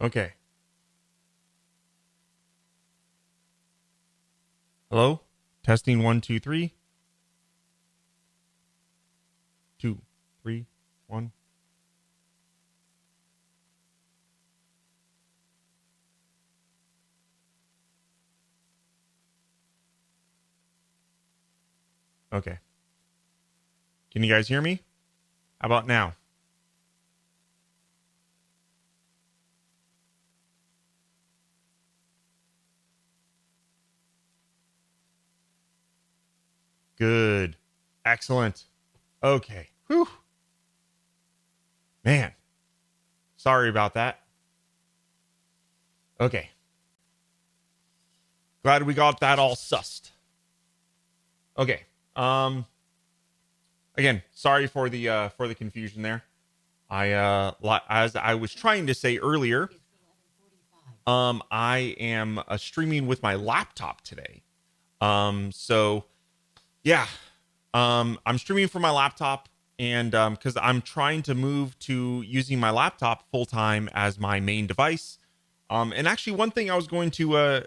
Okay. Hello? Testing 1, 2, 3. 2, 3, 1. Okay. Can you guys hear me? How about now? Good. Excellent. Okay. Whew. Man. Sorry about that. Okay. Glad we got that all sussed. Okay. Again, sorry for the confusion there. As I was trying to say earlier, I am streaming with my laptop today. So yeah, I'm streaming from my laptop, and because I'm trying to move to using my laptop full time as my main device. And actually, one thing I was going to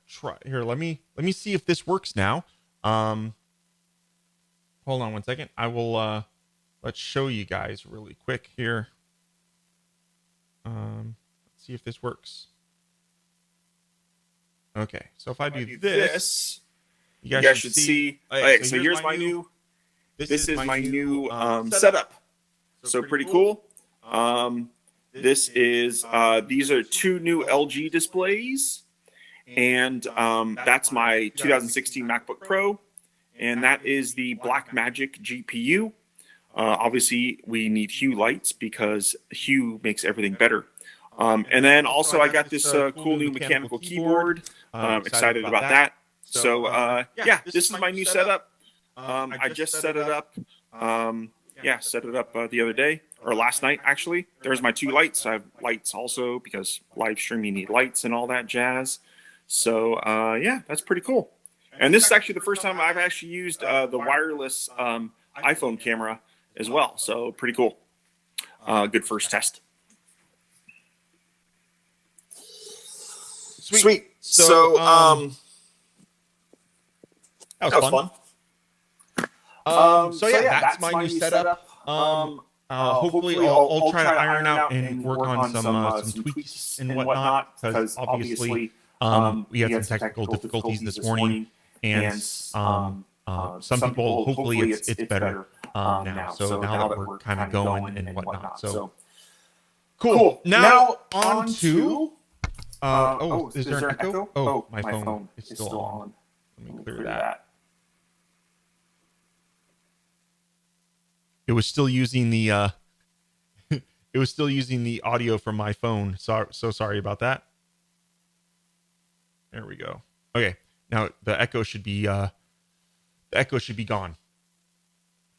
try here. Let me see if this works now. Hold on one second. I will let's show you guys really quick here. Let's see if this works. Okay, so if I do this, you guys should see. Okay, so here's my new. This is my new setup. So pretty cool. This is these are two new LG displays, and that's my 2016 MacBook Pro, and that is the Blackmagic GPU. Obviously, we need Hue lights because Hue makes everything better. And then also I got this cool new mechanical keyboard. Excited about that. So yeah, this is my new setup. I just set it up. Set it up the other day, or last night actually. There's my two lights. I have lights also because live streaming, you need lights and all that jazz. So yeah, that's pretty cool. And this is actually the first time I've actually used the wireless iPhone camera as well. So pretty cool. Good first test. Sweet. So that was fun. So yeah, that's my new setup. Hopefully I'll try to iron out and work on some tweaks and whatnot, because obviously we had some technical difficulties this morning, and some people, hopefully it's better now. So now that we're kind of going and whatnot. So cool. Now on to is there an echo? Oh, my phone is still on. Let me clear that. It was still using the it was still using the audio from my phone. So sorry about that. There we go. Okay. Now the echo should be gone.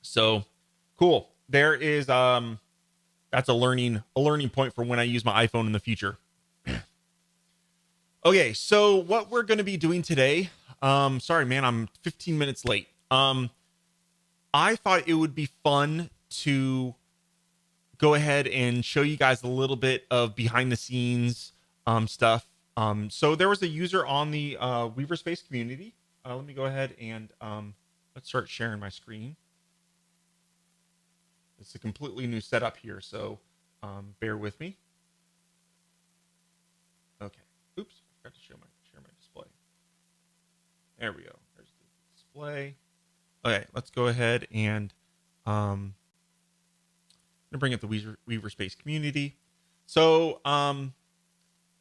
So cool. There is that's a learning point for when I use my iPhone in the future. Okay, so what we're going to be doing today, sorry man, I'm 15 minutes late. I thought it would be fun to go ahead and show you guys a little bit of behind the scenes stuff. So there was a user on the Weaverspace community. Let me go ahead and let's start sharing my screen. It's a completely new setup here, so bear with me. Okay. Oops, I forgot to share my display. There we go. There's the display. Okay, let's go ahead and I'm gonna bring up the Weaverspace community. So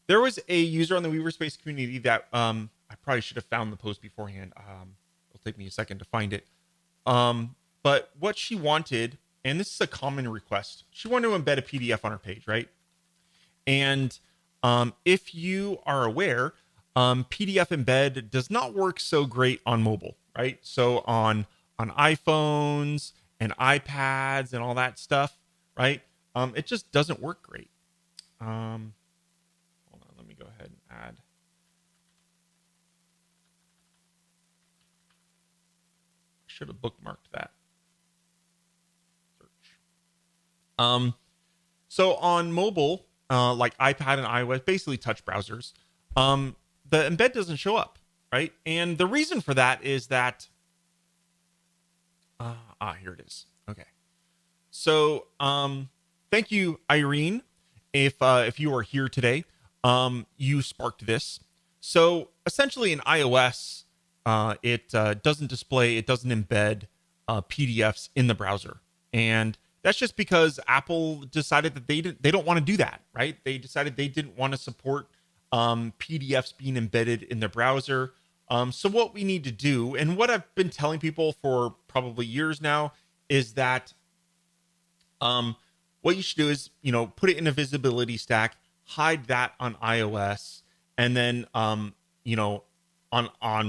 there was a user on the Weaverspace community that I probably should have found the post beforehand. It'll take me a second to find it. But what she wanted, and this is a common request, she wanted to embed a PDF on her page, right? And if you are aware, PDF embed does not work so great on mobile, right? So on iPhones and iPads and all that stuff, right? It just doesn't work great. Hold on, let me go ahead and add. I should have bookmarked that. Search. So on mobile, like iPad and iOS, basically touch browsers, the embed doesn't show up, right? And the reason for that is that here it is. Okay. So, thank you, Irene. If you are here today, you sparked this. So essentially, in iOS, it doesn't display, it doesn't embed PDFs in the browser, and that's just because Apple decided that they don't want to do that, right? They decided they didn't want to support PDFs being embedded in the browser. So what we need to do, and what I've been telling people for probably years now, is that what you should do is, put it in a visibility stack, hide that on iOS, and then, on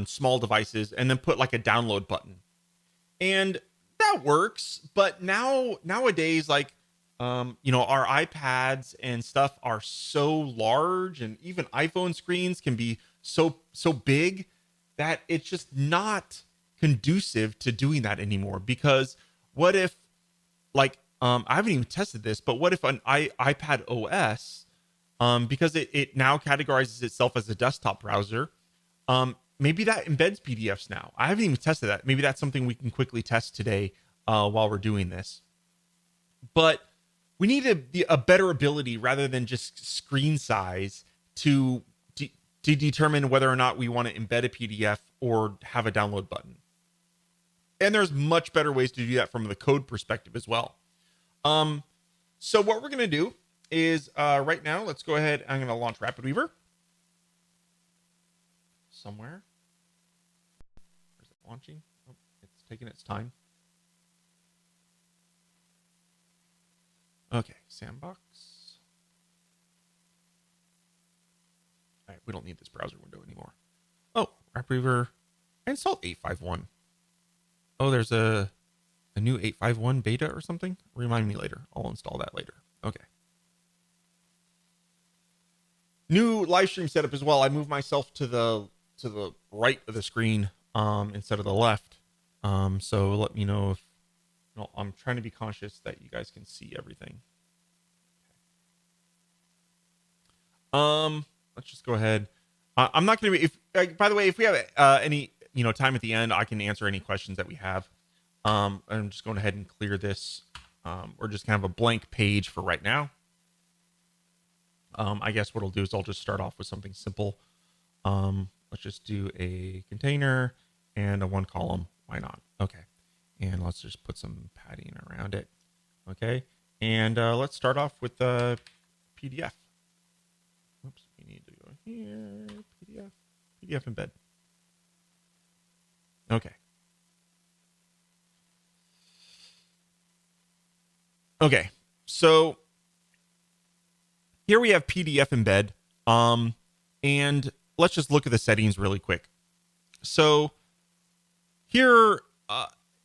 small devices, and then put like a download button. And that works. But nowadays, like, our iPads and stuff are so large, and even iPhone screens can be so big that it's just not conducive to doing that anymore. Because what if, like, I haven't even tested this, but what if an iPad OS, because it now categorizes itself as a desktop browser, maybe that embeds PDFs now. I haven't even tested that. Maybe that's something we can quickly test today while we're doing this. But we need a better ability rather than just screen size to determine whether or not we want to embed a PDF or have a download button. And there's much better ways to do that from the code perspective as well. So what we're going to do is right now, let's go ahead. I'm going to launch RapidWeaver somewhere. Where's it launching? Oh, it's taking its time. Okay, Sandbox. All right, we don't need this browser window anymore. Oh, RapidWeaver. I installed 851. Oh, there's a new 851 beta or something. Remind me later. I'll install that later. Okay. New live stream setup as well. I moved myself to the right of the screen instead of the left. So let me know if I'm trying to be conscious that you guys can see everything. Let's just go ahead. I'm not going to be by the way, if we have any time at the end, I can answer any questions that we have. I'm just going ahead and clear this. We're just kind of a blank page for right now. I guess what I'll do is I'll just start off with something simple. Let's just do a container and a one column. Why not? Okay. And let's just put some padding around it. Okay. And let's start off with the PDF. Oops. We need to go here. PDF embed. Okay. Okay. So here we have PDF embed. And let's just look at the settings really quick. So here,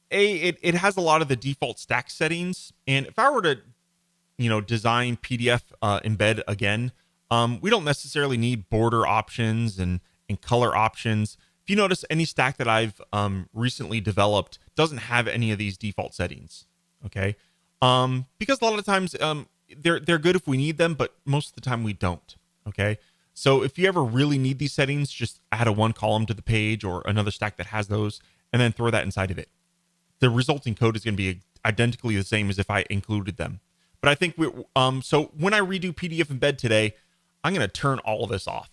it has a lot of the default stack settings. And if I were to, design PDF embed again, we don't necessarily need border options and color options. If you notice, any stack that I've recently developed doesn't have any of these default settings. Okay. Because a lot of times they're good if we need them, but most of the time we don't. Okay. So if you ever really need these settings, just add a one column to the page or another stack that has those, and then throw that inside of it. The resulting code is going to be identically the same as if I included them. But I think so when I redo PDF embed today, I'm going to turn all of this off.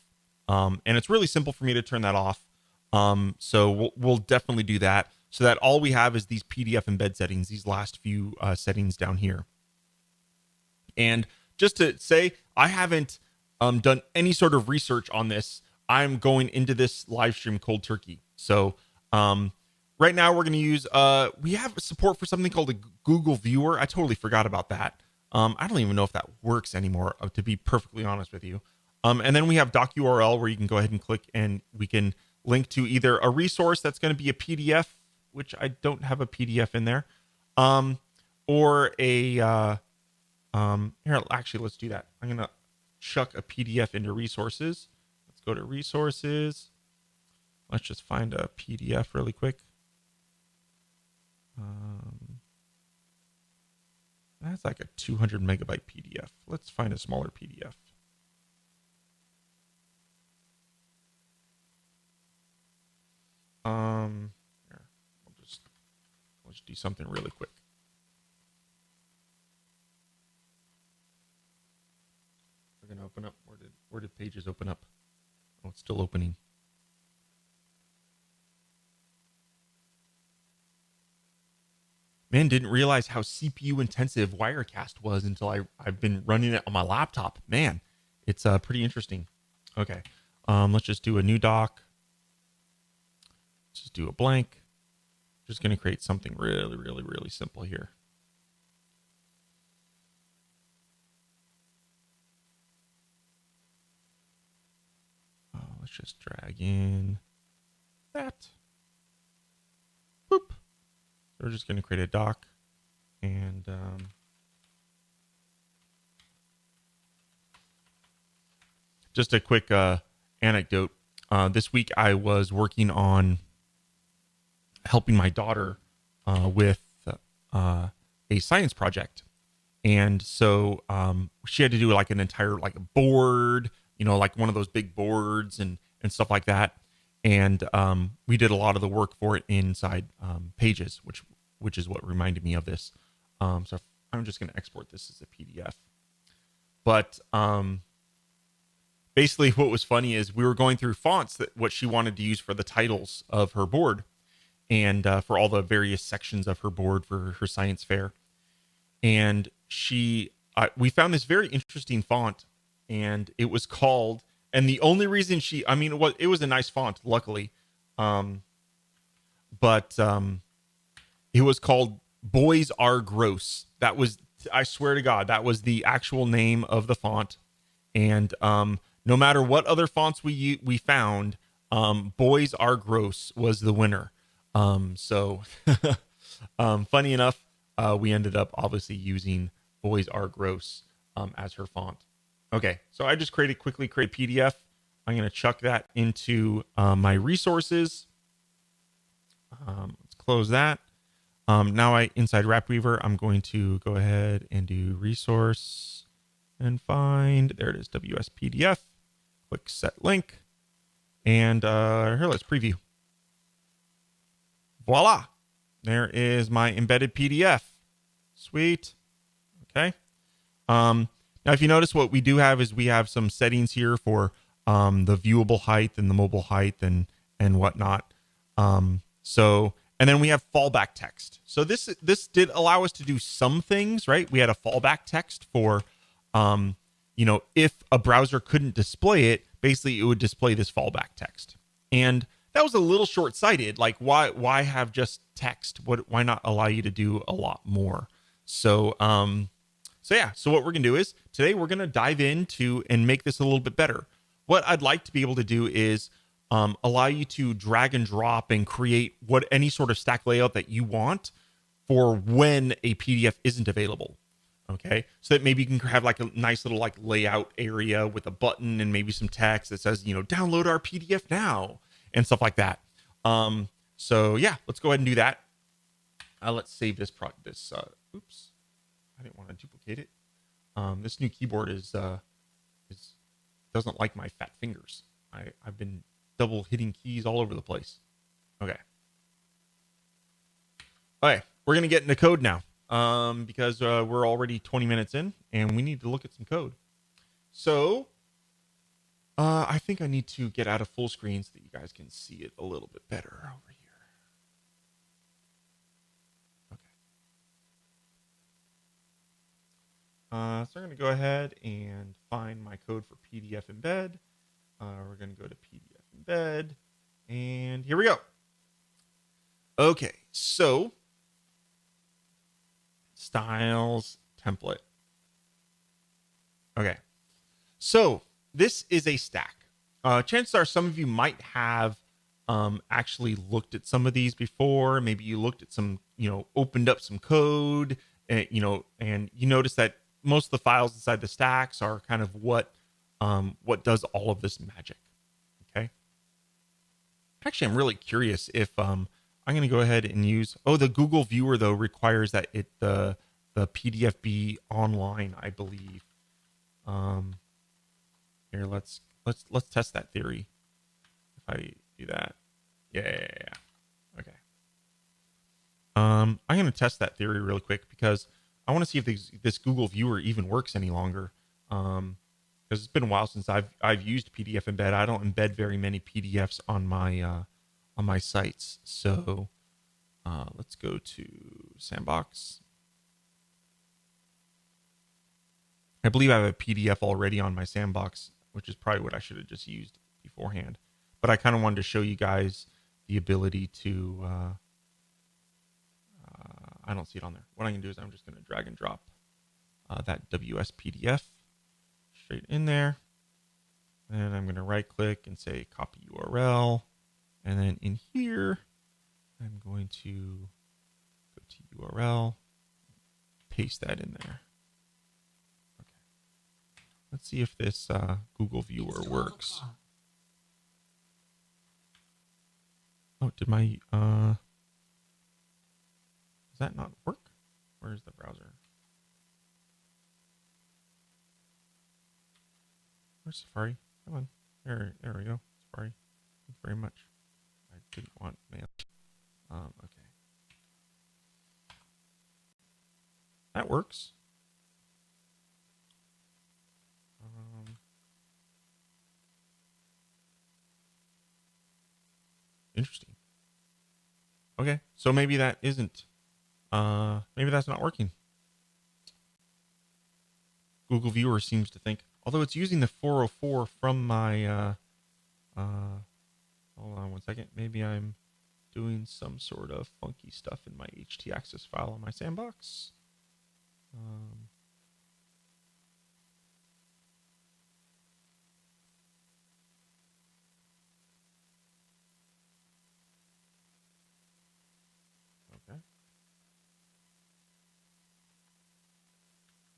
And it's really simple for me to turn that off. So we'll definitely do that, so that all we have is these PDF embed settings, these last few settings down here. And just to say, I haven't done any sort of research on this. I'm going into this live stream cold turkey. So right now we're going to use, we have support for something called a Google Viewer. I totally forgot about that. I don't even know if that works anymore, to be perfectly honest with you. And then we have DocURL, where you can go ahead and click, and we can link to either a resource that's going to be a PDF, which I don't have a PDF in there, or a, here, actually, let's do that. I'm going to chuck a PDF into resources. Let's go to resources. Let's just find a PDF really quick. That's like a 200 megabyte PDF. Let's find a smaller PDF. Here, let's do something really quick. We're gonna open up. Where did Pages open up? Oh, it's still opening. Man, didn't realize how CPU intensive Wirecast was until I've been running it on my laptop. Man, it's pretty interesting. Okay, let's just do a new doc. Let's just do a blank. Just going to create something really, really, really simple here. Let's just drag in that. Boop. So we're just going to create a doc, and just a quick anecdote. This week I was working on helping my daughter with a science project, and so she had to do like an entire like board, like one of those big boards and stuff like that. And we did a lot of the work for it inside Pages, which is what reminded me of this. So I'm just going to export this as a PDF. But basically what was funny is we were going through fonts what she wanted to use for the titles of her board and for all the various sections of her board for her science fair. And we found this very interesting font, and it was called, and the only reason it was a nice font, luckily. But it was called Boys Are Gross. That was, I swear to God, that was the actual name of the font. And no matter what other fonts we found, Boys Are Gross was the winner. So funny enough, we ended up obviously using Boys Are Gross as her font. Okay, so I just quickly create PDF. I'm going to chuck that into my resources. Let's close that. Now inside WrapWeaver, I'm going to go ahead and do resource and find, there it is, WS-PDF. Click set link. And here, let's preview. Voila. There is my embedded PDF. Sweet. Okay. Now, if you notice, what we do have is we have some settings here for the viewable height and the mobile height and whatnot. And then we have fallback text. So this did allow us to do some things, right? We had a fallback text for, if a browser couldn't display it, basically it would display this fallback text. And that was a little short-sighted. Like, why have just text? Why not allow you to do a lot more? So what we're going to do is today we're going to dive into and make this a little bit better. What I'd like to be able to do is allow you to drag and drop and create any sort of stack layout that you want for when a PDF isn't available. Okay, so that maybe you can have like a nice little like layout area with a button and maybe some text that says, download our PDF now and stuff like that. So yeah, let's go ahead and do that. Let's save this oops, I didn't want to duplicate it. This new keyboard doesn't like my fat fingers. I've been double hitting keys all over the place. Okay, we're gonna get into code now. Because we're already 20 minutes in and we need to look at some code. So I think I need to get out of full screen so that you guys can see it a little bit better over here. Okay. So I'm going to go ahead and find my code for PDF embed. We're going to go to PDF embed, and here we go. Okay, so styles template. Okay, so this is a stack. Chances are some of you might have actually looked at some of these before. Maybe you looked at some, opened up some code, and you notice that most of the files inside the stacks are kind of what does all of this magic. Okay. Actually, I'm really curious if I'm going to go ahead and use, the Google Viewer though requires that the PDFB online, I believe. Here, let's test that theory. If I do that, yeah. Okay. I'm going to test that theory really quick because I want to see if this Google Viewer even works any longer. Because it's been a while since I've used PDF Embed. I don't embed very many PDFs on my sites. So let's go to Sandbox. I believe I have a PDF already on my Sandbox, which is probably what I should have just used beforehand. But I kind of wanted to show you guys the ability to. I don't see it on there. What I'm going to do is I'm just going to drag and drop that WS PDF straight in there. And I'm going to right click and say copy URL. And then in here, I'm going to go to URL, paste that in there. Okay. Let's see if this Google Viewer works. Oh, did my, does that not work? Where's the browser? Where's Safari? Come on. There we go. Safari. Thank you very much. I didn't want mail. Okay. That works. Interesting. Okay, so maybe that isn't. Maybe that's not working. Google Viewer seems to think, although it's using the 404 from my. Hold on one second. Maybe I'm doing some sort of funky stuff in my htaccess file on my Sandbox. Okay.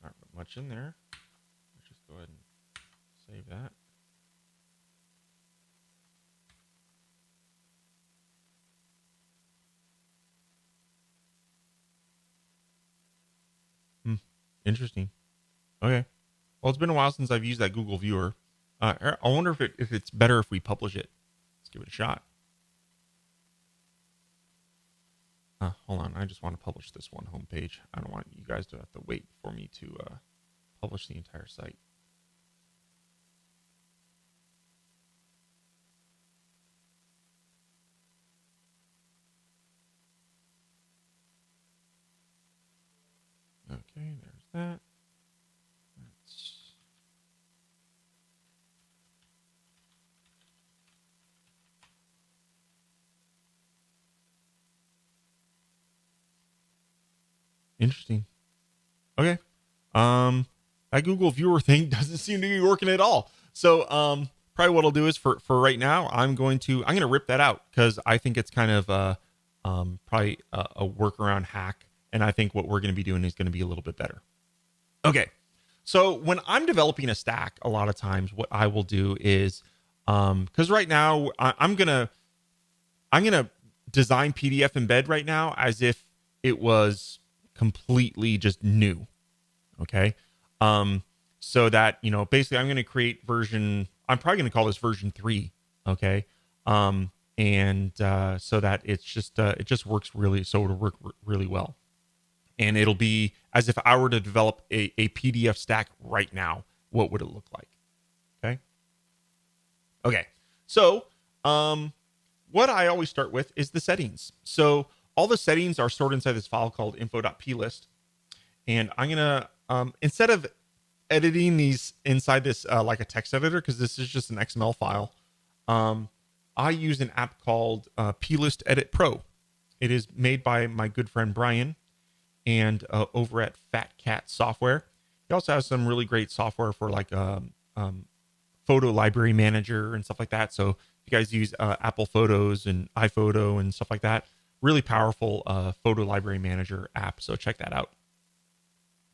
Not much in there. Let's just go ahead and save that. Interesting. Okay. Well, it's been a while since I've used that Google Viewer. I wonder if it's better if we publish it. Let's give it a shot. Hold on. I just want to publish this one homepage. I don't want you guys to have to wait for me to publish the entire site. Okay, there's that. That's interesting. Okay. That Google Viewer thing doesn't seem to be working at all. So probably what I'll do is for right now, I'm going to rip that out because I think it's kind of probably a workaround hack. And I think what we're going to be doing is going to be a little bit better. Okay. So when I'm developing a stack, a lot of times what I will do is, because right now I'm going to design PDF Embed right now as if it was completely just new. Okay. So that, you know, basically I'm going to create version, I'm probably going to call this version 3. Okay. And so that it's just, it just works really, so it'll work really well. And it'll be as if I were to develop a PDF stack right now. What would it look like? Okay. So what I always start with is the settings. So all the settings are stored inside this file called info.plist. And I'm going to, instead of editing these inside this like a text editor, because this is just an XML file, I use an app called plist Edit Pro. It is made by my good friend Brian. And over at Fat Cat Software. He also has some really great software for like photo library manager and stuff like that. So if you guys use Apple Photos and iPhoto and stuff like that, really powerful photo library manager app. So check that out.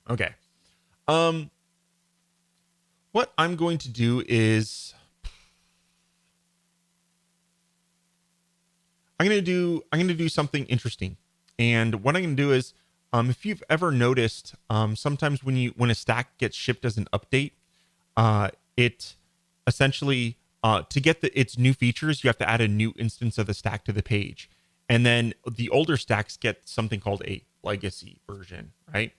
Okay. What I'm going to do is I'm going to do something interesting. And what I'm going to do is if you've ever noticed, sometimes when a stack gets shipped as an update, it essentially to get its new features, you have to add a new instance of the stack to the page, and then the older stacks get something called a legacy version, right?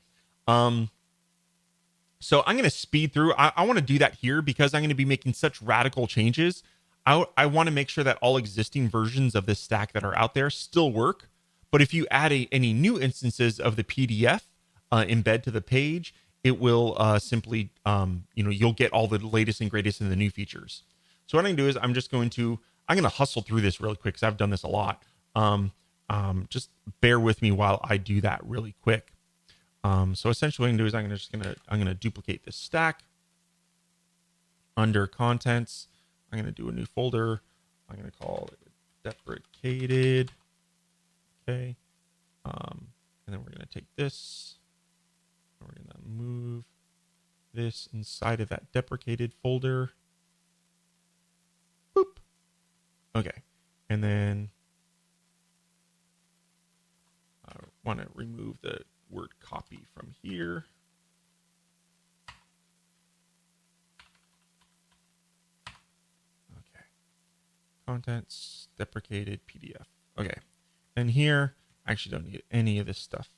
So I'm going to speed through. I want to do that here because I'm going to be making such radical changes. I want to make sure that all existing versions of this stack that are out there still work. But if you add any new instances of the PDF embed to the page, it will simply, you'll get all the latest and greatest in the new features. So what I'm going to do is I'm going to hustle through this really quick because I've done this a lot. Just bear with me while I do that really quick. So essentially what I'm going to do is I'm going to duplicate this stack under contents. I'm going to do a new folder. I'm going to call it deprecated. Okay. And then we're going to take this. And we're going to move this inside of that deprecated folder. Boop. Okay. And then I want to remove the word copy from here. Okay. Contents, deprecated PDF. Okay. And here, I actually don't need any of this stuff.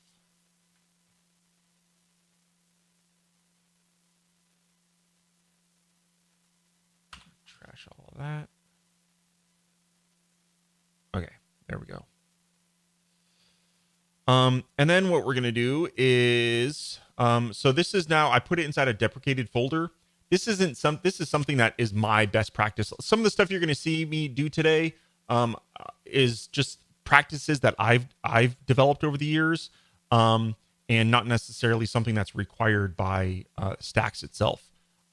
Trash all of that. Okay, there we go. And then what we're going to do is, so this is now, I put it inside a deprecated folder. This is something that is my best practice. Some of the stuff you're going to see me do today is just practices that I've developed over the years, and not necessarily something that's required by Stacks itself.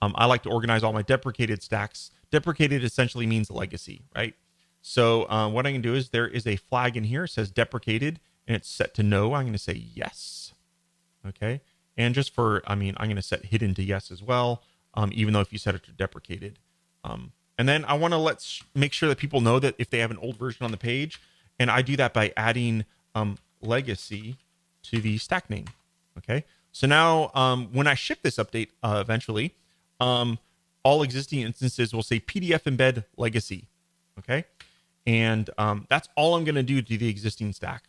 I like to organize all my deprecated stacks. Deprecated essentially means legacy, right? So what I can do is there is a flag in here. It says deprecated, and it's set to no. I'm going to say yes. Okay. And just for, I'm going to set hidden to yes as well, even though if you set it to deprecated. And then I want to make sure that people know that if they have an old version on the page, and I do that by adding legacy to the stack name. Okay. So now when I ship this update eventually, all existing instances will say PDF embed legacy. Okay. And that's all I'm going to do to the existing stack.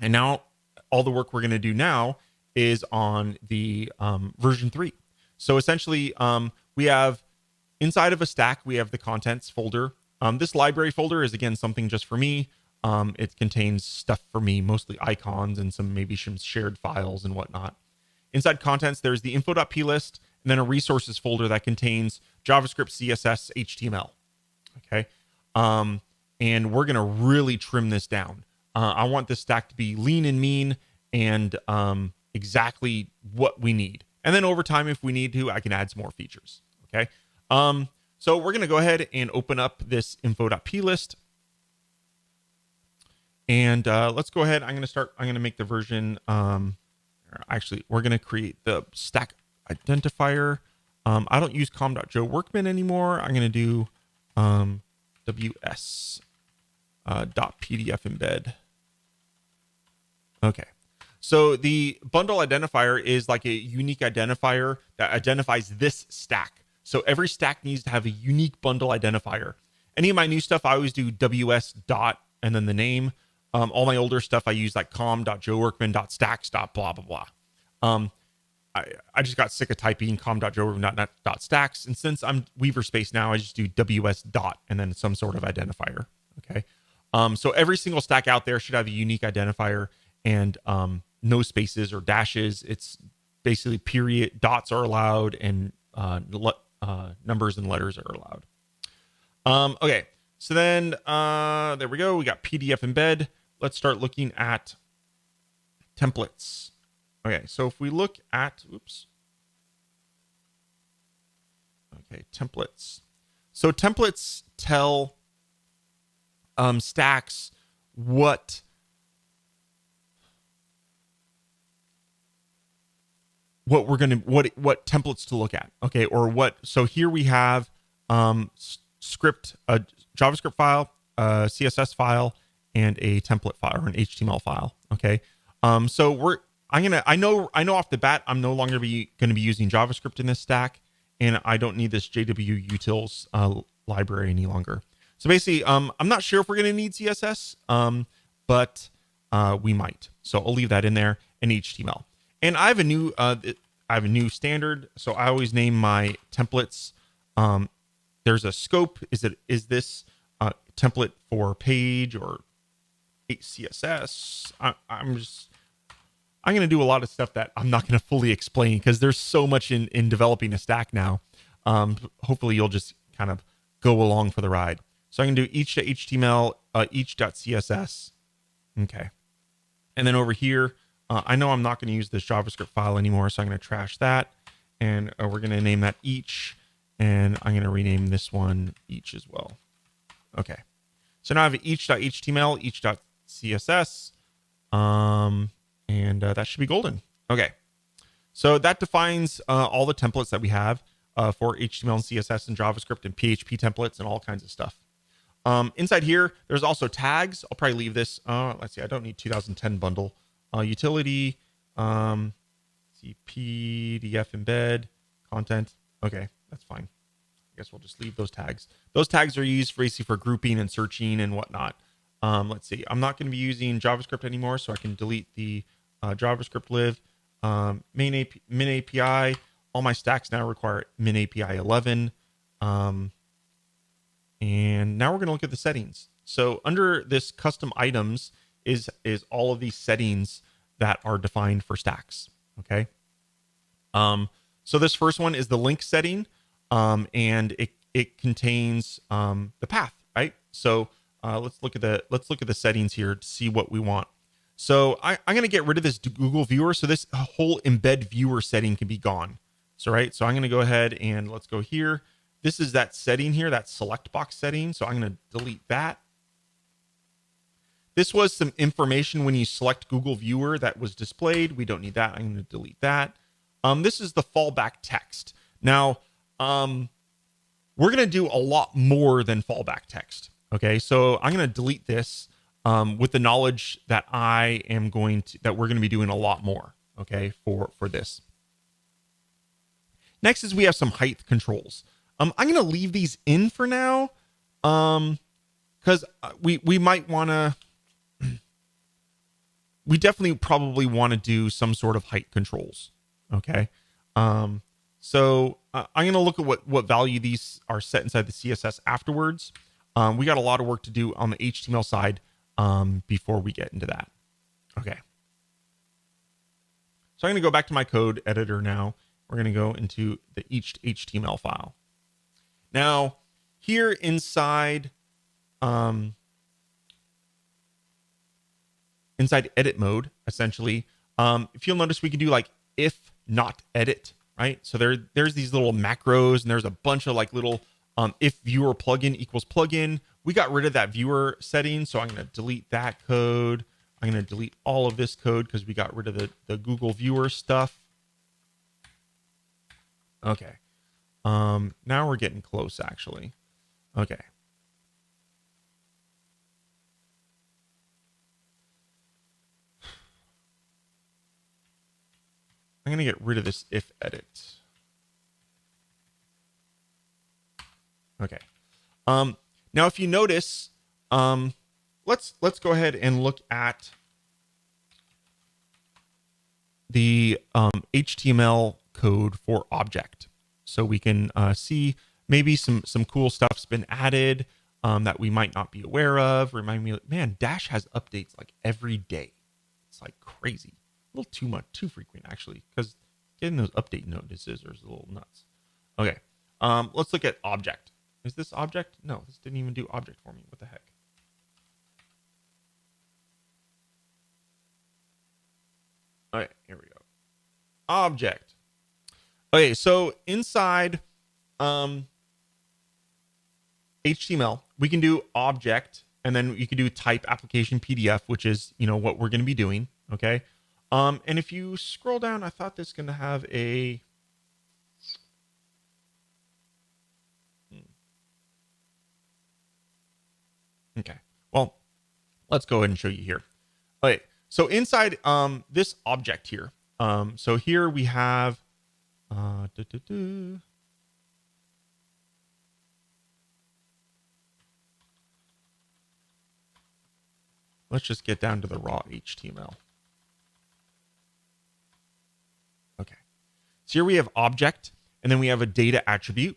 And now all the work we're going to do now is on the version 3. So essentially, we have inside of a stack, we have the contents folder. This library folder is, again, something just for me. It contains stuff for me, mostly icons and maybe some shared files and whatnot. Inside contents, there's the info.plist and then a resources folder that contains JavaScript, CSS, HTML. Okay. And we're going to really trim this down. I want this stack to be lean and mean and exactly what we need. And then over time, if we need to, I can add some more features. Okay. So we're going to go ahead and open up this info.plist. And let's go ahead. I'm going to make the version. Actually, we're going to create the stack identifier. I don't use com.joeworkman anymore. I'm going to do ws .pdf embed. Okay. So the bundle identifier is like a unique identifier that identifies this stack. So every stack needs to have a unique bundle identifier. Any of my new stuff, I always do ws dot and then the name. All my older stuff, I use like com.joeworkman.stacks. Blah, blah, blah. I just got sick of typing com.joeworkman.stacks. And since I'm Weaver Space now, I just do ws dot and then some sort of identifier. Okay. So every single stack out there should have a unique identifier and no spaces or dashes. It's basically period, dots are allowed, and numbers and letters are allowed. Okay, so then there we go. We got PDF embed. Let's start looking at templates. Okay, so if we look at, templates. So templates tell stacks what templates to look at. Okay, or what. So here we have script, a JavaScript file, a CSS file, and a template file or an HTML file. Okay. So I know off the bat I'm no longer going to be using JavaScript in this stack, and I don't need this JW utils library any longer. So basically, I'm not sure if we're going to need CSS, but we might. So I'll leave that in there in HTML. And I have a new standard. So I always name my templates. There's a scope. Is this template for page or CSS? I'm going to do a lot of stuff that I'm not going to fully explain because there's so much in developing a stack now. Hopefully you'll just kind of go along for the ride. So I can do each.html, each.css. Okay. And then over here, I know I'm not going to use this JavaScript file anymore, so I'm going to trash that. And we're going to name that each. And I'm going to rename this one each as well. Okay. So now I have each.html, each.css. And that should be golden. Okay. So that defines all the templates that we have for HTML and CSS and JavaScript and PHP templates and all kinds of stuff. Inside here, there's also tags. I'll probably leave this. Let's see. I don't need 2010 bundle. Utility, PDF embed, content. Okay, that's fine. I guess we'll just leave those tags. Those tags are used basically for grouping and searching and whatnot. Let's see. I'm not going to be using JavaScript anymore, so I can delete the JavaScript live. Min API. All my stacks now require Min API 11. And now we're going to look at the settings. So under this custom items is all of these settings that are defined for stacks. Okay. So this first one is the link setting, and it contains the path, right? So let's look at the settings here to see what we want. So I'm going to get rid of this Google viewer. So this whole embed viewer setting can be gone. So, right. So I'm going to go ahead and let's go here. This is that setting here, that select box setting. So I'm going to delete that. This was some information when you select Google viewer that was displayed. We don't need that. I'm going to delete that. This is the fallback text. Now, we're going to do a lot more than fallback text. Okay. So I'm going to delete this. With the knowledge that we're going to be doing a lot more, okay, for this. Next is we have some height controls. I'm going to leave these in for now, because we might want to. We definitely probably want to do some sort of height controls, okay. So I'm going to look at what value these are set inside the CSS afterwards. We got a lot of work to do on the HTML side. Before we get into that. Okay. So I'm going to go back to my code editor now. We're going to go into the each HTML file. Now, here inside edit mode, essentially, if you'll notice, we can do like if not edit, right? So there's these little macros, and there's a bunch of like little if viewer plugin equals plugin. We got rid of that viewer setting, so I'm going to delete that code. I'm going to delete all of this code because we got rid of the Google viewer stuff. Okay. Now we're getting close, actually. Okay. I'm going to get rid of this if edit. Okay. Now, if you notice, let's go ahead and look at the HTML code for object, so we can see maybe some cool stuff's been added that we might not be aware of. Remind me, man, Dash has updates like every day. It's like crazy, a little too frequent actually, because getting those update notices is a little nuts. Okay, let's look at object. Is this object? No, this didn't even do object for me. What the heck? All right, here we go. Object. Okay, so inside HTML, we can do object, and then you can do type application PDF, which is, what we're going to be doing. Okay. And if you scroll down, I thought this is going to have a Okay, well, let's go ahead and show you here. Okay, So inside this object here, so here we have, let's just get down to the raw HTML. Okay. So here we have object, and then we have a data attribute.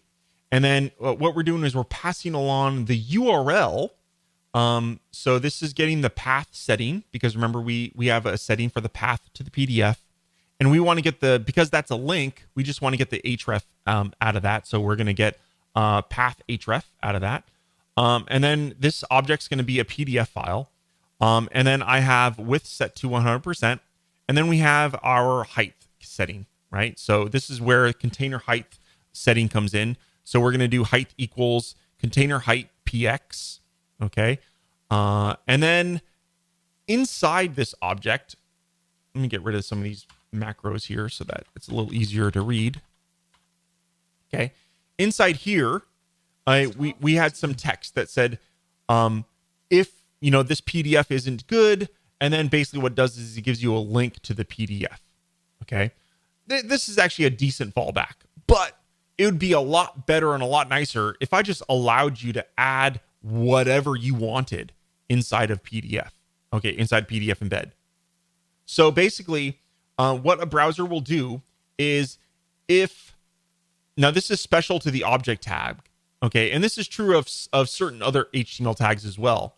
And then what we're doing is we're passing along the URL. So this is getting the path setting, because remember we have a setting for the path to the PDF. And we want to get because that's a link, we just want to get the href out of that. So we're going to get path href out of that. And then this object's going to be a PDF file. And then I have width set to 100%. And then we have our height setting, right? So this is where container height setting comes in. So we're going to do height equals container height px. Okay. And then inside this object, let me get rid of some of these macros here so that it's a little easier to read. Okay. Inside here, we had some text that said, if, this PDF isn't good, and then basically what it does is it gives you a link to the PDF. Okay. This is actually a decent fallback, but it would be a lot better and a lot nicer if I just allowed you to add whatever you wanted inside of PDF. Okay. Inside PDF embed. So basically, what a browser will do is now this is special to the object tag. Okay. And this is true of certain other HTML tags as well.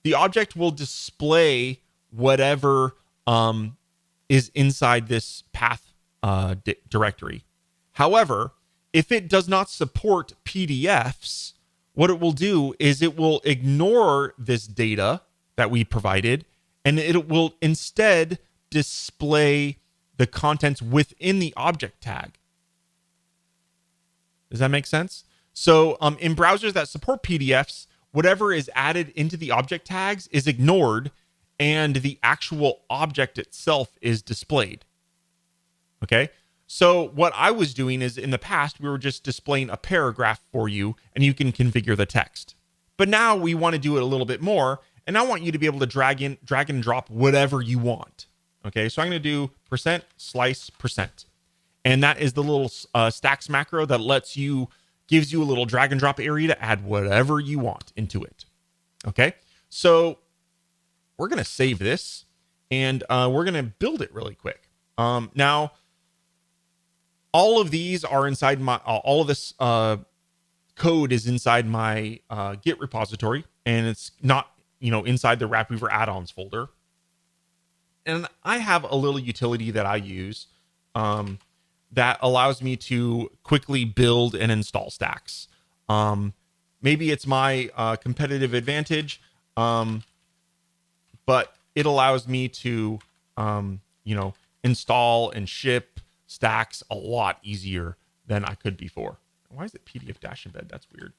The object will display whatever is inside this path directory. However, if it does not support PDFs, what it will do is it will ignore this data that we provided, and it will instead display the contents within the object tag. Does that make sense? So in browsers that support PDFs, whatever is added into the object tags is ignored, and the actual object itself is displayed. Okay. So what I was doing is, in the past, we were just displaying a paragraph for you, and you can configure the text. But now we want to do it a little bit more, and I want you to be able to drag and drop whatever you want. Okay, so I'm going to do %slice%. And that is the little stacks macro that gives you a little drag and drop area to add whatever you want into it. Okay, so we're going to save this, and we're going to build it really quick. Now, all of these are inside all of this code is inside my Git repository, and it's not, inside the Rapweaver add-ons folder. And I have a little utility that I use that allows me to quickly build and install stacks. Maybe it's my competitive advantage, but it allows me to, install and ship stacks a lot easier than I could before. Why is it PDF-embed? That's weird.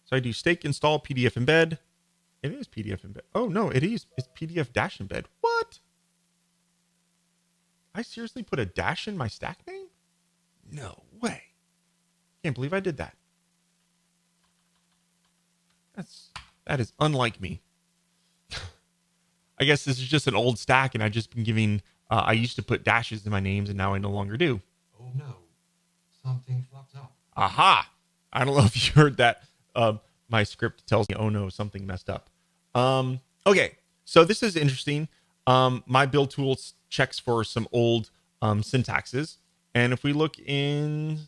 So I do stake install PDF embed. It is PDF embed. Oh no, it is. It's PDF-embed. What? I seriously put a dash in my stack name? No way. Can't believe I did that. That is unlike me. I guess this is just an old stack, and I've just been giving. I used to put dashes in my names, and now I no longer do. Oh no, something fucked up. Aha! I don't know if you heard that. My script tells me, "Oh no, something messed up." Okay, so this is interesting. My build tool checks for some old syntaxes, and if we look in,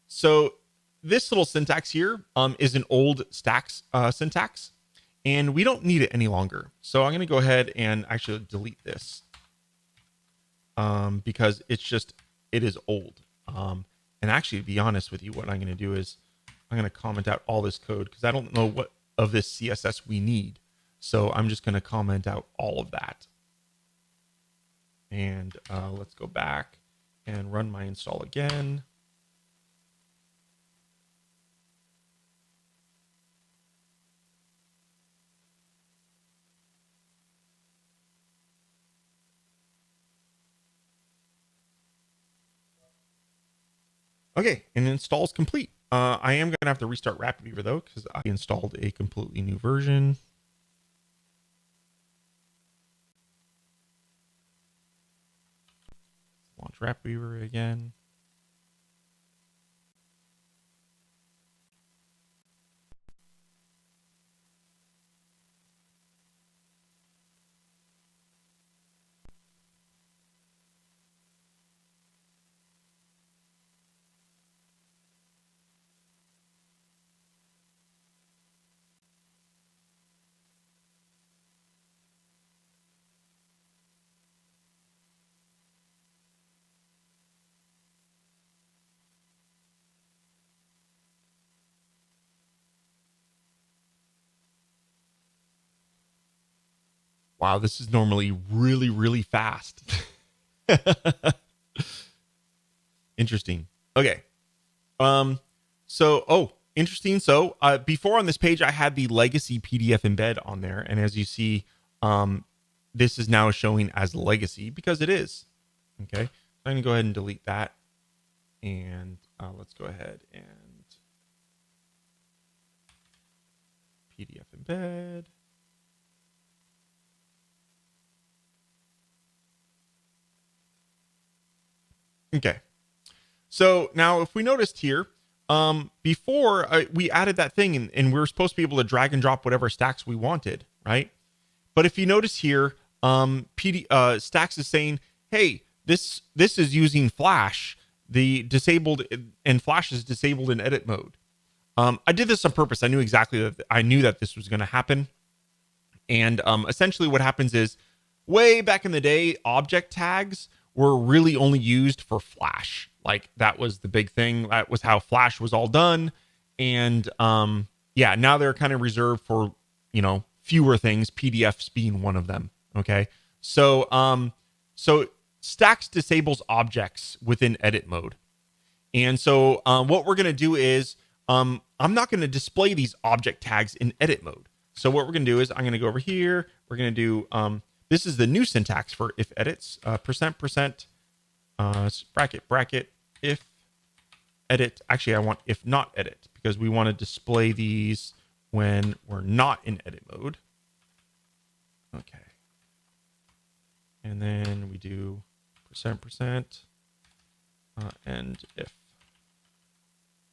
so this little syntax here is an old stacks syntax, and we don't need it any longer. So I'm going to go ahead and actually delete this because it is old. And actually, to be honest with you, what I'm going to do is I'm going to comment out all this code because I don't know what of this CSS we need. So I'm just going to comment out all of that. And let's go back and run my install again. Okay, and install is complete. I am going to have to restart RapidWeaver though, because I installed a completely new version. Launch RapidWeaver again. Wow, this is normally really, really fast. Interesting. Okay. Interesting. So, before on this page, I had the legacy PDF embed on there. And as you see, this is now showing as legacy because it is. Okay. So I'm going to go ahead and delete that. And let's go ahead and PDF embed. Okay. So now if we noticed here, before we added that thing and we were supposed to be able to drag and drop whatever stacks we wanted, right? But if you notice here, Stacks is saying, hey, this is using Flash, the disabled, and Flash is disabled in edit mode. I did this on purpose. I knew that this was going to happen. And essentially what happens is, way back in the day, object tags were really only used for Flash. Like that was the big thing. That was how Flash was all done. And now they're kind of reserved for, fewer things, PDFs being one of them. Okay. So Stacks disables objects within edit mode. And so what we're going to do is, I'm not going to display these object tags in edit mode. So what we're going to do is I'm going to go over here. We're going to do, this is the new syntax for if edits, %, bracket, if edit. Actually, I want if not edit because we want to display these when we're not in edit mode. Okay. And then we do %, and if.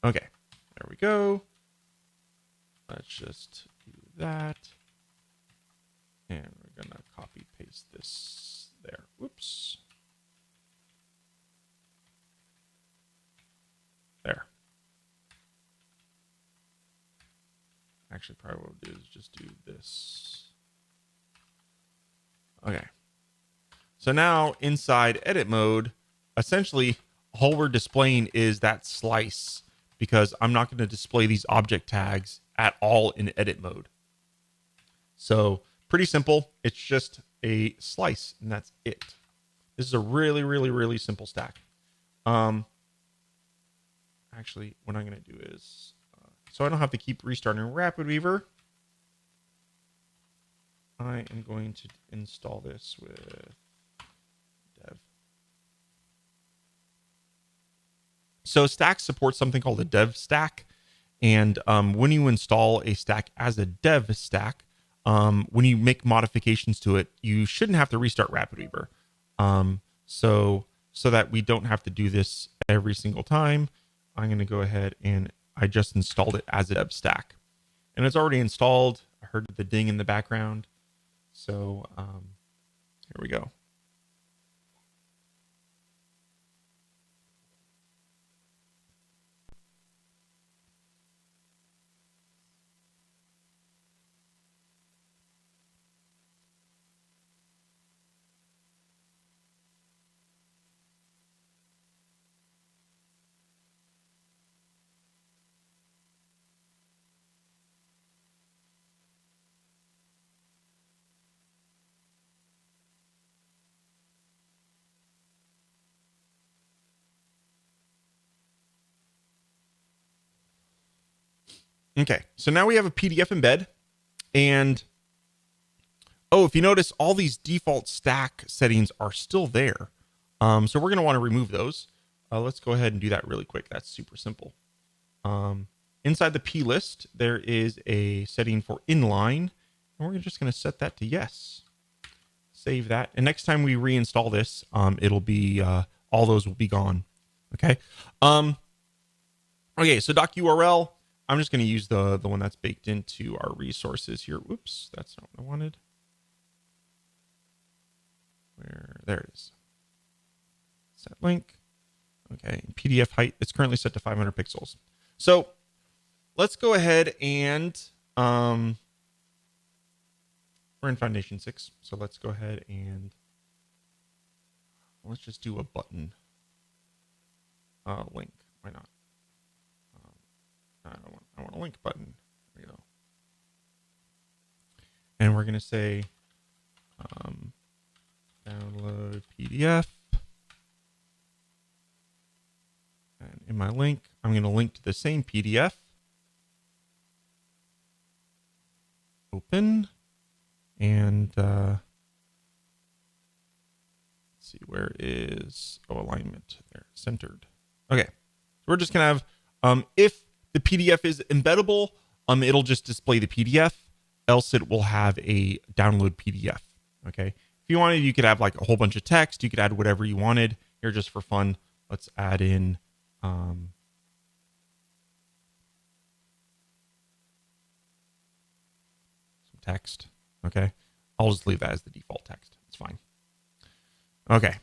Okay, there we go. Let's just do that. And we're going to copy paste this there. Whoops. There. Actually, probably what we'll do is just do this. Okay. So now inside edit mode, essentially all we're displaying is that slice because I'm not going to display these object tags at all in edit mode. So pretty simple. It's just a slice and that's it. This is a really, really, really simple stack. Actually, what I'm going to do is, so I don't have to keep restarting RapidWeaver, I am going to install this with dev. So Stacks supports something called a dev stack. And when you install a stack as a dev stack, when you make modifications to it, you shouldn't have to restart RapidWeaver. So that we don't have to do this every single time, I'm going to go ahead and I just installed it as a dev stack. And it's already installed. I heard the ding in the background. So here we go. Okay, so now we have a PDF embed, and if you notice, all these default stack settings are still there. So we're going to want to remove those. let's go ahead and do that really quick. That's super simple. Inside the plist, there is a setting for inline, and we're just going to set that to yes. Save that, and next time we reinstall this, it'll be all those will be gone. Okay. Okay. So doc URL. I'm just going to use the one that's baked into our resources here. Whoops, that's not what I wanted. There it is. Set link. Okay. PDF height. It's currently set to 500 pixels. So let's go ahead and we're in Foundation 6. So let's go ahead and let's just do a button link. Why not? I want a link button. There we go. And we're going to say download PDF. And in my link, I'm going to link to the same PDF. Open. And let's see, where is alignment there? Centered. Okay. So we're just going to have, if the PDF is embeddable, it'll just display the PDF, else it will have a download PDF. Okay. If you wanted, you could have like a whole bunch of text. You could add whatever you wanted here just for fun. Let's add in some text. Okay. I'll just leave that as the default text. It's fine. Okay.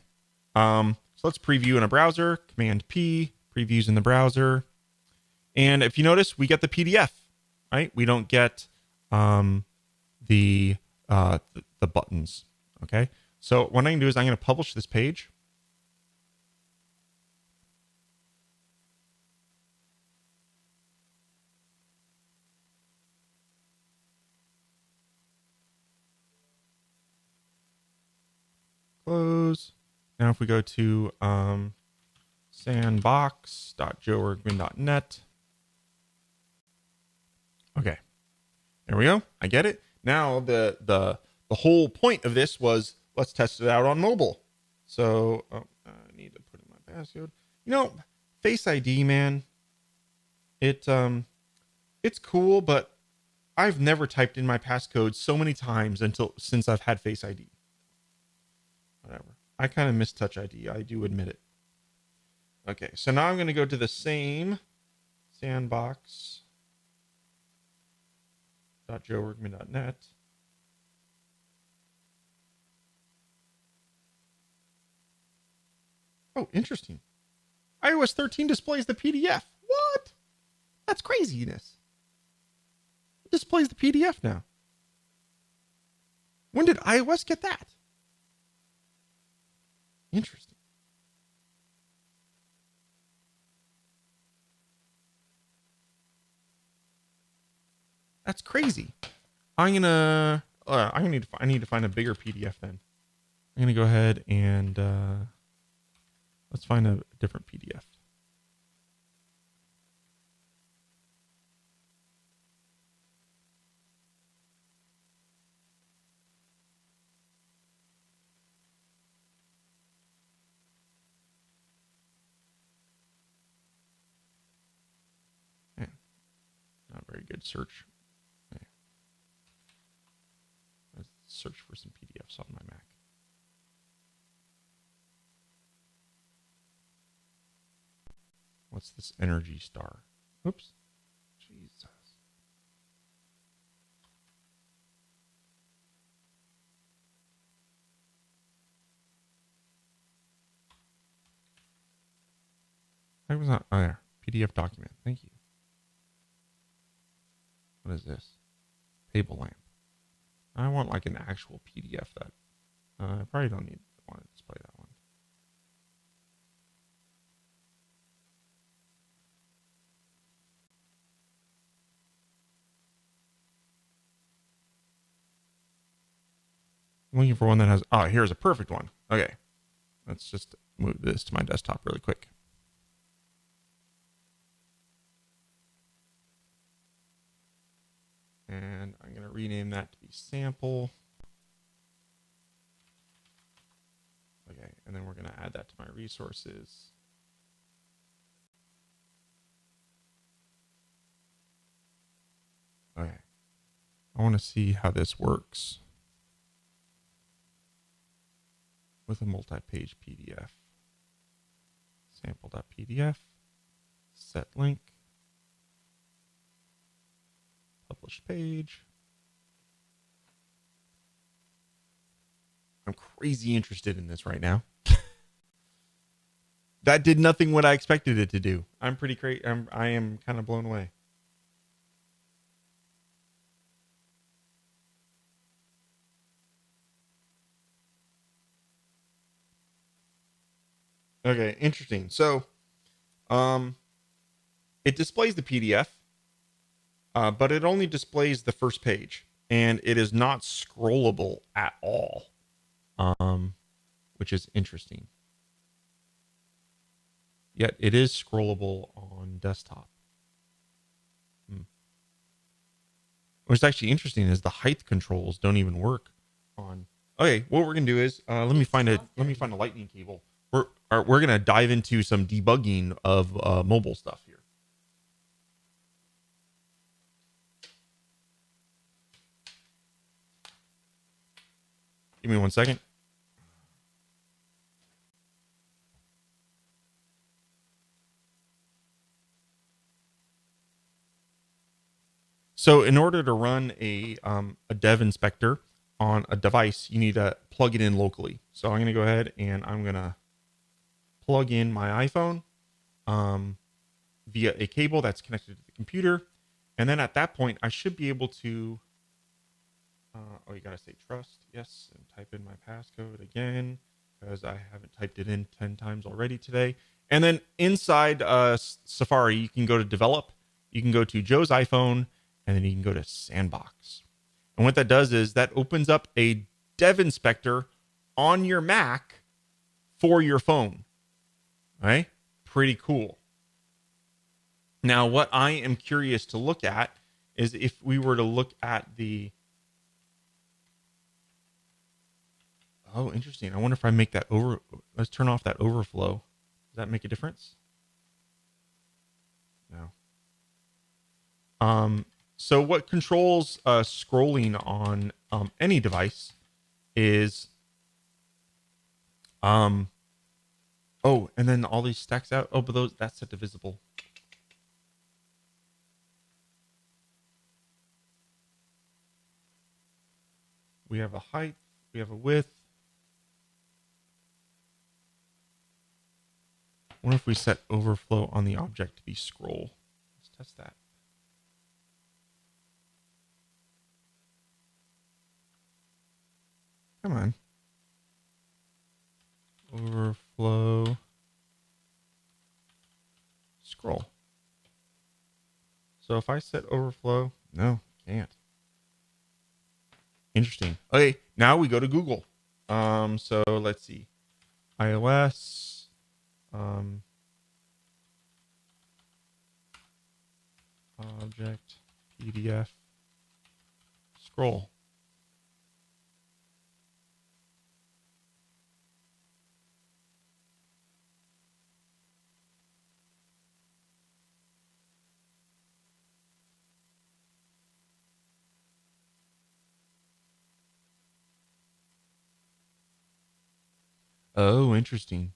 So let's preview in a browser. Command P, previews in the browser. And if you notice, we get the PDF, right? We don't get the buttons. Okay. So what I'm going to do is I'm going to publish this page. Close. Now if we go to sandbox.joergman.net. Okay. There we go. I get it. Now the whole point of this was let's test it out on mobile. So I need to put in my passcode. You know, Face ID, man. It's cool, but I've never typed in my passcode so many times since I've had Face ID. Whatever. I kind of miss Touch ID. I do admit it. Okay, so now I'm going to go to the same sandbox.joergman.net. Oh, interesting. iOS 13 displays the PDF. What? That's craziness. It displays the PDF now. When did iOS get that? Interesting. That's crazy. I need to find a bigger PDF then. I'm gonna go ahead and let's find a different PDF. Not very good search. Okay. Let's search for some PDFs on my Mac. What's this Energy Star? Oops. Jesus. I was not. Oh, there. PDF document. Thank you. What is this? Table lamp. I want like an actual PDF that I probably don't want to display that one. I'm looking for one that has, oh, here's a perfect one. Okay. Let's just move this to my desktop really quick. And I'm going to rename that to be sample. Okay, and then we're going to add that to my resources. I want to see how this works with a multi-page PDF. Sample.pdf, set link, published page. I'm crazy interested in this right now. That did nothing what I expected it to do. I'm pretty crazy. I am kind of blown away. Okay, interesting. So, it displays the PDF, but it only displays the first page, and it is not scrollable at all, which is interesting. Yet it is scrollable on desktop. What's actually interesting is the height controls don't even work on. Okay, what we're gonna do is let me find a lightning cable. We're gonna dive into some debugging of mobile stuff here. Give me 1 second. So in order to run a dev inspector on a device, you need to plug it in locally. So I'm going to go ahead and I'm going to plug in my iPhone via a cable that's connected to the computer. And then at that point, I should be able to, you got to say trust, yes, and type in my passcode again, because I haven't typed it in 10 times already today. And then inside Safari, you can go to develop, you can go to Joe's iPhone, and then you can go to Sandbox. And what that does is that opens up a dev inspector on your Mac for your phone. Right? Pretty cool. Now, what I am curious to look at is if we were to look at the... Oh, interesting. I wonder if I make that over... Let's turn off that overflow. Does that make a difference? No. So what controls scrolling on any device is, oh, and then all these stacks out. Oh, but that's set to visible. We have a height, we have a width. What if we set overflow on the object to be scroll? Let's test that. Come on. Overflow. Scroll. So if I set overflow, no, can't. Interesting. Okay, now we go to Google. So let's see. iOS. Object. PDF. Scroll. Oh, interesting.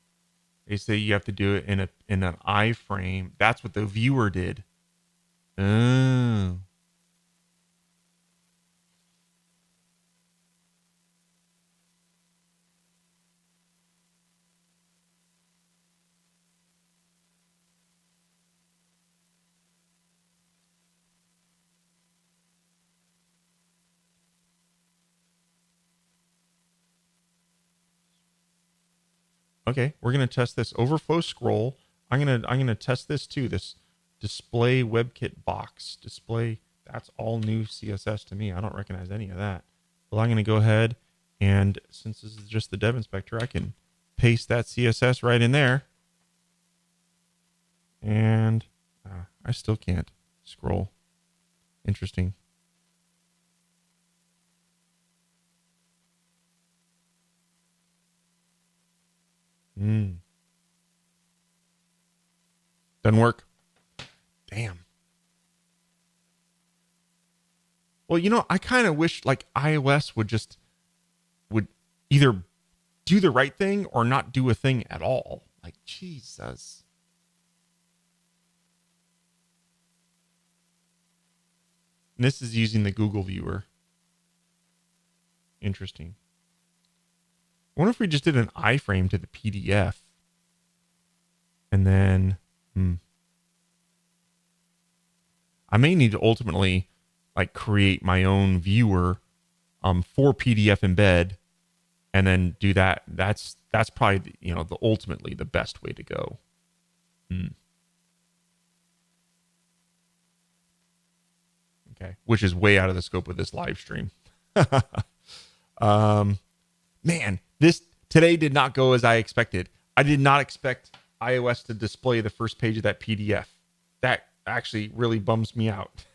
They say you have to do it in an iframe. That's what the viewer did. Oh. Okay, we're gonna test this overflow scroll. I'm gonna test this too. This display WebKit box display. That's all new CSS to me. I don't recognize any of that. Well, I'm gonna go ahead and since this is just the dev inspector, I can paste that CSS right in there. And I still can't scroll. Interesting. Doesn't work. Damn. Well, I kind of wish like iOS would either do the right thing or not do a thing at all. Like, Jesus. And this is using the Google viewer. Interesting. I wonder if we just did an iframe to the PDF. And then, I may need to ultimately like create my own viewer for PDF embed and then do that. That's probably, the ultimately the best way to go. Okay. Which is way out of the scope of this live stream. Man, this today did not go as I expected. I did not expect iOS to display the first page of that PDF. That actually really bums me out.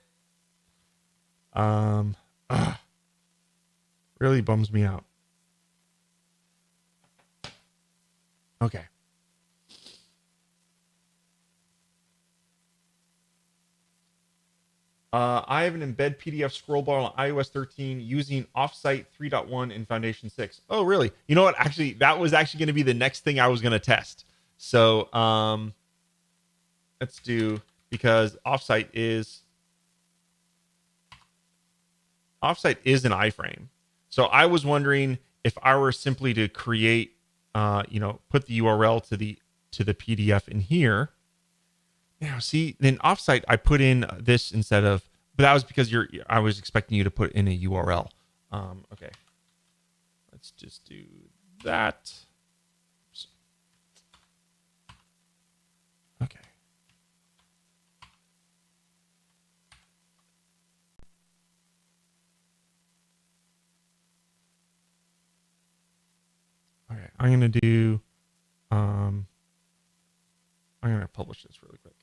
Really bums me out. Okay. I have an embed PDF scroll bar on iOS 13 using Offsite 3.1 and Foundation 6. Oh, really? You know what? Actually, that was actually going to be the next thing I was going to test. So, let's do, because Offsite is an iframe. So I was wondering if I were simply to create, put the URL to the PDF in here. Now, see, then Offsite, I put in this instead of, but that was because I was expecting you to put in a URL. Okay. Let's just do that. Oops. Okay. Okay, I'm going to do, I'm going to publish this really quick.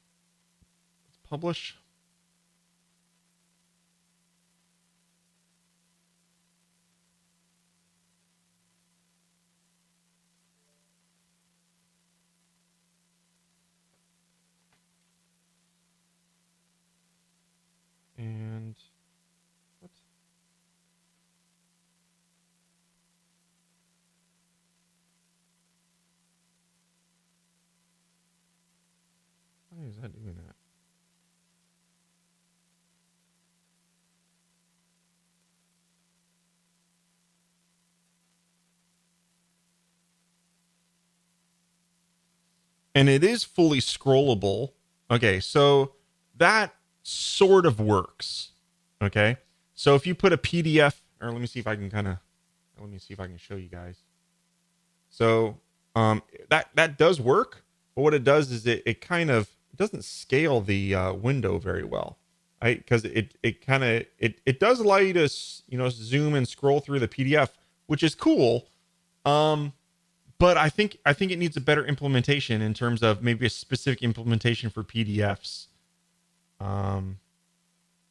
Let's publish. And what? Why is that doing that? And it is fully scrollable. Okay, so that sort of works. Okay, so if you put a PDF, or let me see if I can show you guys. So that does work, but what it does is it kind of doesn't scale the window very well, right? Because it does allow you to zoom and scroll through the PDF, which is cool. But I think it needs a better implementation in terms of maybe a specific implementation for PDFs.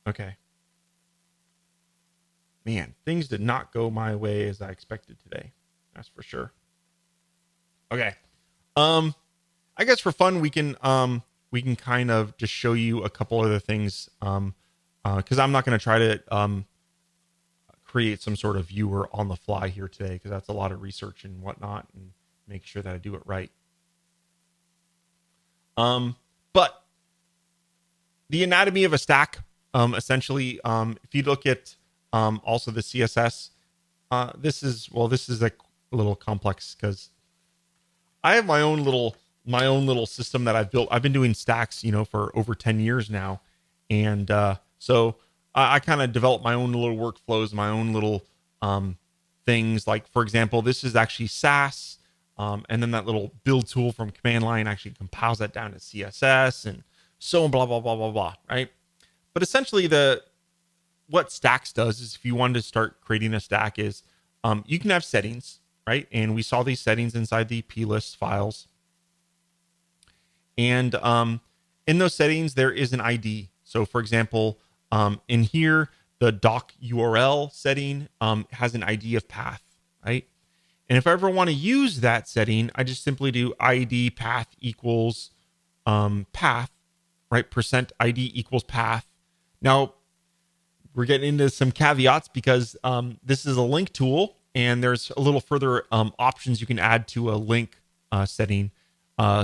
Okay. Man, things did not go my way as I expected today. That's for sure. Okay. I guess for fun we can kind of just show you a couple other things. Because I'm not going to try to create some sort of viewer on the fly here today, because that's a lot of research and whatnot, and make sure that I do it right. But the anatomy of a stack, essentially, if you look at also the CSS, this is a little complex because I have my own little system that I've built. I've been doing stacks, for over 10 years now, and so I kind of developed my own little workflows, my own little things. Like, for example, this is actually Sass, and then that little build tool from command line actually compiles that down to CSS, and so on, blah, blah, blah, blah, blah, right? But essentially what Stacks does is, if you wanted to start creating a stack, is you can have settings, right? And we saw these settings inside the plist files. And in those settings, there is an ID. So for example, in here, the doc URL setting has an ID of path, right? And if I ever want to use that setting, I just simply do ID path equals path, right? % ID equals path. Now, we're getting into some caveats because this is a link tool, and there's a little further options you can add to a link setting,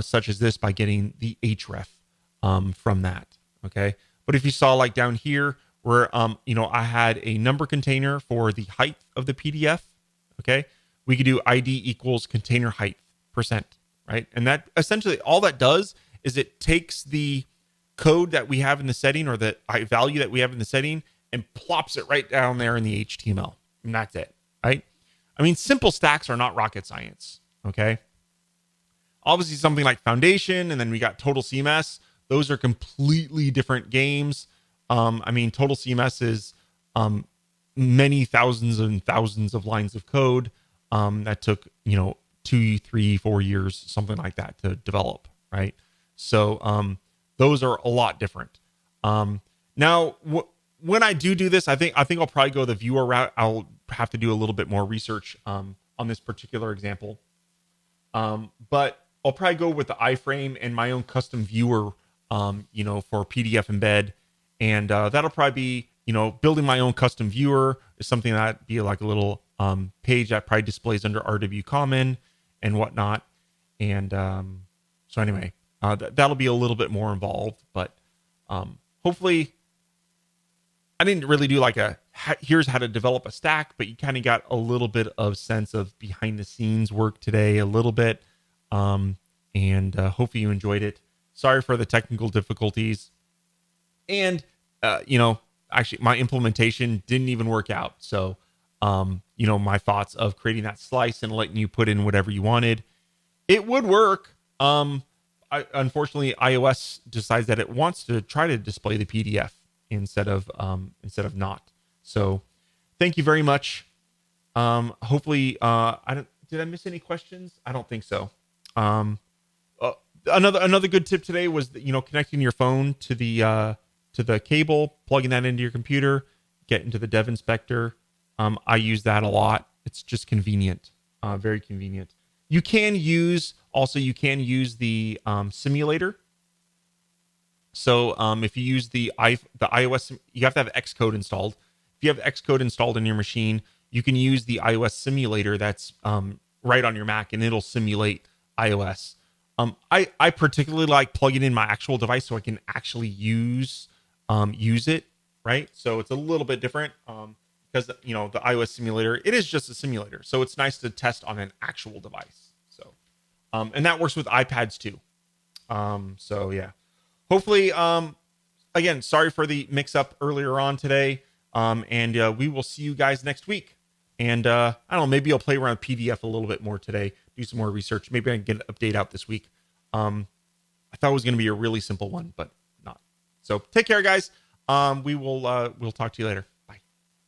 such as this, by getting the href from that. Okay, but if you saw like down here where I had a number container for the height of the PDF. Okay, we could do ID equals container height %, right? And that essentially all that does is it takes the code that we have in the setting, or the value that we have in the setting, and plops it right down there in the HTML. And that's it, right? I mean, simple stacks are not rocket science, okay? Obviously, something like Foundation, and then we got Total CMS. Those are completely different games. I mean, Total CMS is many thousands and thousands of lines of code that took 2, 3, 4 years, something like that, to develop, right? So those are a lot different. Now when I do this, I think I'll probably go the viewer route. I'll have to do a little bit more research on this particular example, but I'll probably go with the iframe and my own custom viewer for PDF embed. And that'll probably be, building my own custom viewer is something that be like a little page that probably displays under RW Common and whatnot. And so anyway, that'll be a little bit more involved, but hopefully I didn't really do like here's how to develop a stack, but you kind of got a little bit of sense of behind the scenes work today, a little bit. And hopefully you enjoyed it. Sorry for the technical difficulties. And, actually my implementation didn't even work out. So, my thoughts of creating that slice and letting you put in whatever you wanted, it would work. Unfortunately, iOS decides that it wants to try to display the PDF instead of not. So thank you very much. Hopefully, did I miss any questions? I don't think so. Another good tip today was that, connecting your phone to the cable, plugging that into your computer, get into the Dev Inspector. I use that a lot. It's just convenient, very convenient. You can use the simulator. So if you use the iOS, you have to have Xcode installed. If you have Xcode installed in your machine, you can use the iOS simulator that's right on your Mac, and it'll simulate iOS. I particularly like plugging in my actual device so I can actually use it, right? So it's a little bit different because the iOS simulator, it is just a simulator, so it's nice to test on an actual device. So and that works with iPads too. So yeah, hopefully again, sorry for the mix up earlier on today, and we will see you guys next week. And I don't know, maybe I'll play around with PDF a little bit more today, do some more research. Maybe I can get an update out this week. I thought it was going to be a really simple one, but not. So take care, guys. We'll talk to you later.